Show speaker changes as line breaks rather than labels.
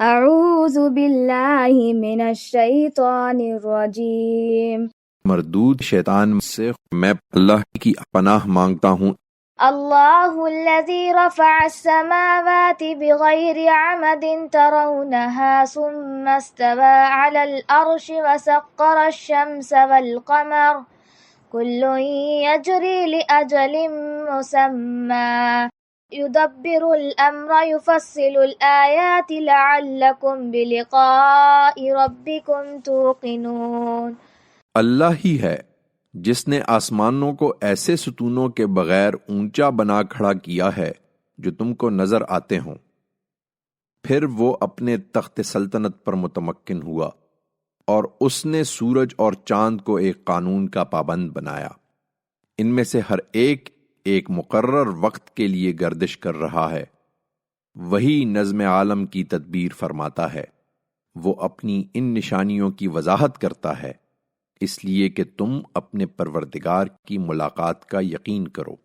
اعوذ باللہ من الشیطان الرجیم۔
مردود شیطان سے میں اللہ کی پناہ مانگتا ہوں۔
اللہ الذی رفع السماوات بغیر عمد ترونها ثم استوى على العرش وسخر الشمس والقمر كل يجري لأجل مسمى يدبر الأمر يفصل الآيات لعلكم بلقاء ربكم توقنون۔
اللہ ہی ہے جس نے آسمانوں کو ایسے ستونوں کے بغیر اونچا بنا کھڑا کیا ہے جو تم کو نظر آتے ہوں۔ پھر وہ اپنے تخت سلطنت پر متمکن ہوا اور اس نے سورج اور چاند کو ایک قانون کا پابند بنایا۔ ان میں سے ہر ایک ایک مقرر وقت کے لیے گردش کر رہا ہے۔ وہی نظم عالم کی تدبیر فرماتا ہے۔ وہ اپنی ان نشانیوں کی وضاحت کرتا ہے اس لیے کہ تم اپنے پروردگار کی ملاقات کا یقین کرو۔